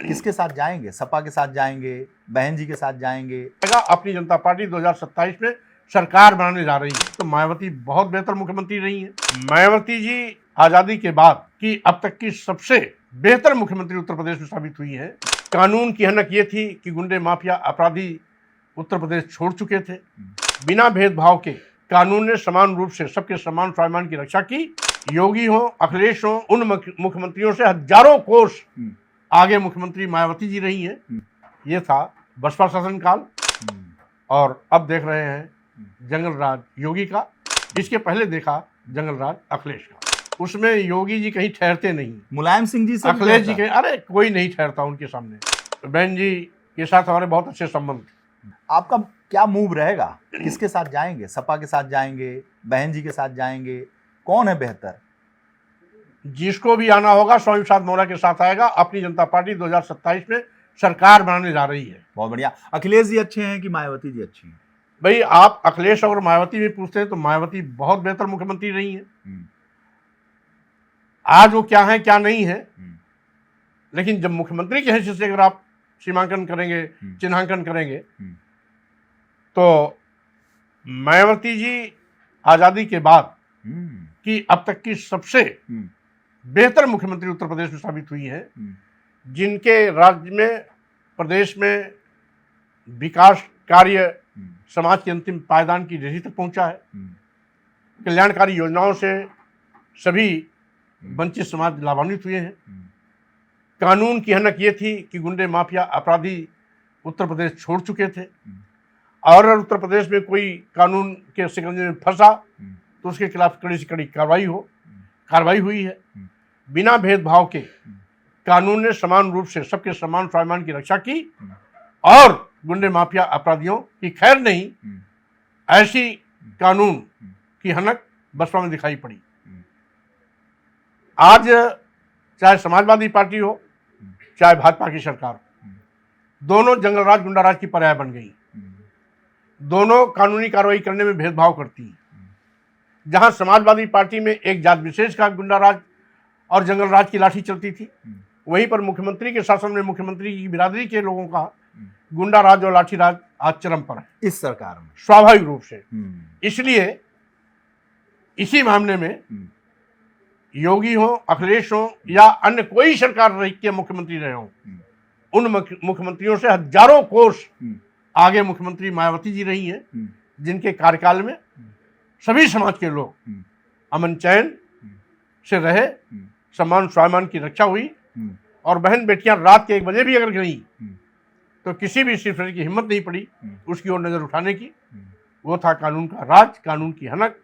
किसके साथ जाएंगे? सपा के साथ जाएंगे, बहन जी के साथ जाएंगे? अपनी जनता पार्टी 2027 में सरकार बनाने जा रही है, तो मायावती बहुत बेहतर मुख्यमंत्री रही है। मायावती जी आजादी के बाद की अब तक की सबसे बेहतर मुख्यमंत्री उत्तर प्रदेश में साबित हुई है। कानून की हनक ये थी कि गुंडे माफिया अपराधी उत्तर प्रदेश छोड़ चुके थे। बिना भेदभाव के कानून ने समान रूप से सबके समान स्वाभिमान की रक्षा की। योगी हो, अखिलेश हो, उन मुख्यमंत्रियों से हजारों कोस आगे मुख्यमंत्री मायावती जी रही हैं। ये था बसपा शासनकाल, और अब देख रहे हैं जंगल राज योगी का। इसके पहले देखा जंगल राज अखिलेश का। उसमें योगी जी कहीं ठहरते नहीं, मुलायम सिंह जी से अखिलेश जी कहीं, अरे कोई नहीं ठहरता उनके सामने। बहन जी के साथ हमारे बहुत अच्छे संबंध। आपका क्या मूव रहेगा? किसके साथ जाएंगे? सपा के साथ जाएंगे, बहन जी के साथ जाएंगे? कौन है बेहतर? जिसको भी आना होगा स्वामी प्रसाद मौर्य के साथ आएगा। अपनी जनता पार्टी 2027 में सरकार बनाने जा रही है। बहुत बढ़िया। अखिलेश जी अच्छे हैं कि मायावती जी अच्छी हैं? भाई आप अखिलेश और मायावती भी पूछते हैं तो मायावती बहुत बेहतर मुख्यमंत्री रही है। आज वो क्या है क्या नहीं है, लेकिन जब मुख्यमंत्री की हैसियत से अगर आप सीमांकन करेंगे, चिन्हांकन करेंगे, तो मायावती जी आजादी के बाद की अब तक की सबसे बेहतर मुख्यमंत्री उत्तर प्रदेश में साबित हुई है। जिनके राज्य में, प्रदेश में विकास कार्य समाज के अंतिम पायदान की रेखा तक पहुंचा है। कल्याणकारी योजनाओं से सभी वंचित समाज लाभान्वित हुए हैं। कानून की हनक ये थी कि गुंडे माफिया अपराधी उत्तर प्रदेश छोड़ चुके थे, और अगर उत्तर प्रदेश में कोई कानून के शिकंजे में फंसा तो उसके खिलाफ कड़ी से कड़ी कार्रवाई हुई है। बिना भेदभाव के कानून ने समान रूप से सबके समान स्वाभिमान की रक्षा की, और गुंडे माफिया अपराधियों की खैर नहीं, ऐसी कानून की हनक बसपा में दिखाई पड़ी। आज चाहे समाजवादी पार्टी हो, चाहे भाजपा की सरकार, दोनों जंगल राज गुंडा राज की पर्याय बन गई। दोनों कानूनी कार्रवाई करने में भेदभाव करती हैं। जहां समाजवादी पार्टी में एक जात विशेष का गुंडा राज और जंगल राज की लाठी चलती थी, वहीं पर मुख्यमंत्री के शासन में मुख्यमंत्री की बिरादरी के लोगों का गुंडा राज और लाठी राज आज चरम पर है इस सरकार में, स्वाभाविक रूप से। इसलिए इसी मामले में योगी हो, अखिलेश हो, या अन्य कोई सरकार रही के मुख्यमंत्री रहे हो, उन मुख्यमंत्रियों से हजारों कोस आगे मुख्यमंत्री मायावती जी रही हैं। जिनके कार्यकाल में सभी समाज के लोग अमन चैन से रहे, समान स्वाभिमान की रक्षा हुई, और बहन बेटियां रात के 1 बजे भी अगर गई तो किसी भी सिफर की हिम्मत नहीं पड़ी उसकी ओर नजर उठाने की। वो था कानून का राज, कानून की हनक,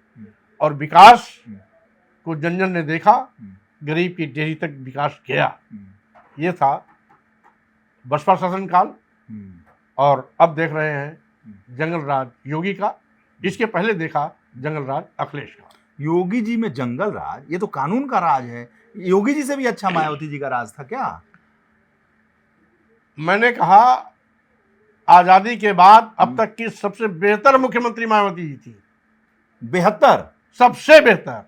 और विकास को जन जन ने देखा, गरीब की डेहरी तक विकास गया। ये था बसपा शासनकाल, और अब देख रहे हैं जंगल राज योगी का। इसके पहले देखा जंगल राज अखिलेश का। योगी जी में जंगल राज, ये तो कानून का राज है। योगी जी से भी अच्छा मायावती जी का राज था क्या? मैंने कहा आजादी के बाद अब तक की सबसे बेहतर मुख्यमंत्री मायावती जी थी। बेहतर, सबसे बेहतर।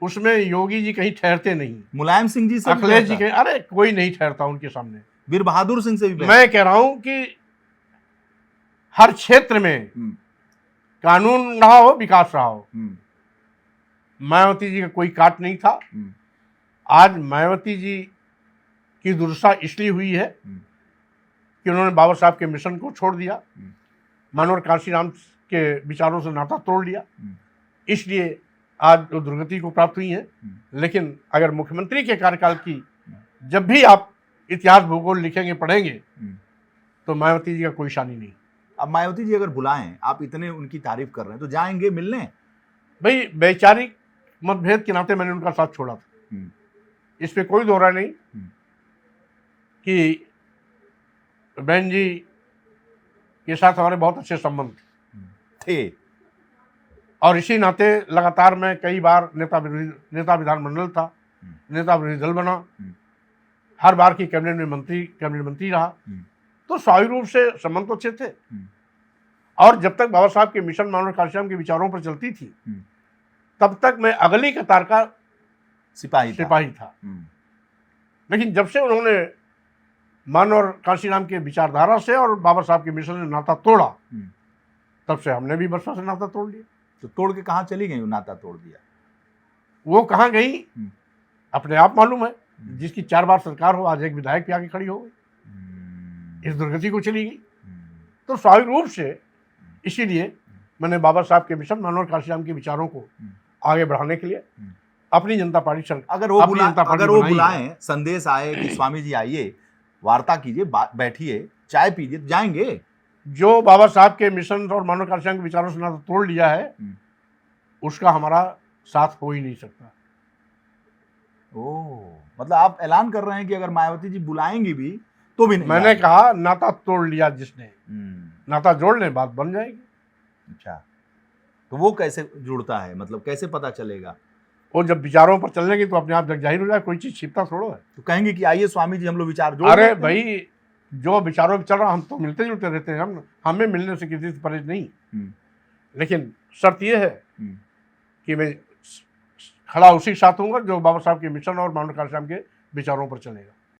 उसमें योगी जी कहीं ठहरते नहीं, मुलायम सिंह जी से, अखिलेश जी कहीं, अरे कोई नहीं ठहरता उनके सामने। वीर बहादुर सिंह से भी मैं कह रहा हूं कि हर क्षेत्र में कानून रहा हो, विकास रहा हो, मायावती जी का कोई काट नहीं था। आज मायावती जी की दुर्दशा इसलिए हुई है कि उन्होंने बाबा साहब के मिशन को छोड़ दिया, मनोहर कांशीराम के विचारों से नाता तोड़ लिया, इसलिए आज वो दुर्गति को प्राप्त हुई हैं। लेकिन अगर मुख्यमंत्री के कार्यकाल की जब भी आप इतिहास भूगोल लिखेंगे, पढ़ेंगे, तो मायावती जी का कोई शानी नहीं। अब मायावती जी अगर बुलाएं, आप इतने उनकी तारीफ कर रहे हैं, तो जाएंगे मिलने? भाई वैचारिक मतभेद के नाते मैंने उनका साथ छोड़ा था, इस पे कोई दोहरा नहीं कि बहन जी के साथ हमारे बहुत अच्छे संबंध थे, और इसी नाते लगातार मैं कई बार नेता विधानमंडल था, नेता विरोधी दल बना, हर बार की कैबिनेट मंत्री रहा, तो स्वाभाविक रूप से संबंध तो अच्छे थे। और जब तक बाबा साहब के मिशन मनोहर कांशीराम के विचारों पर चलती थी, तब तक मैं अगली कतार का सिपाही था। लेकिन जब से उन्होंने मन और कांशीराम के विचारधारा से और बाबा साहब के मिशन ने नाता तोड़ा, तब से हमने भी बसपा से नाता तोड़ लिया। तो तोड़ के कहाँ चली गई, वो नाता तोड़ दिया? वो कहाँ गई अपने आप मालूम है। जिसकी 4 बार सरकार हो, आज एक विधायक पे आके खड़ी हो गई, इस दुर्गति को चली गई। तो स्वाभाविक रूप से इसीलिए मैंने बाबा साहब के मिशन, मन और कांशीराम के विचारों को आगे बढ़ाने के लिए अपनी जनता पार्टी अगर वो बुलाएं, संदेश आए कि स्वामी जी आइए, वार्ता कीजिए, बैठिए, चाय पीजिए, जाएंगे? जो बाबा साहब के मिशन और मन और कांशीराम के विचारों से नाता तोड़ लिया है, उसका हमारा साथ हो ही नहीं सकता। मतलब आप ऐलान कर रहे हैं कि अगर मायावती जी बुलाएंगी भी तो भी नहीं? मैंने कहा नाता तोड़ लिया जिसने, नाता जोड़ने बात बन जाएगी। अच्छा, तो वो कैसे जुड़ता है, मतलब कैसे पता चलेगा? वो जब विचारों पर चलने तो अपने आप जग जाहिर हो जाए, कोई चीज छिपता थोड़ो है। तो कहेंगे कि आइए स्वामी जी हम लोग विचार जोड़। अरे भाई, जो विचारों पर चल रहा, हम तो मिलते जुलते रहते हैं, हमें मिलने से किसी से परहेज नहीं। लेकिन शर्त यह है कि मैं खड़ा उसी के साथ हूँगा जो बाबा साहब के मिशन और मन और कांशीराम के विचारों पर चलेगा।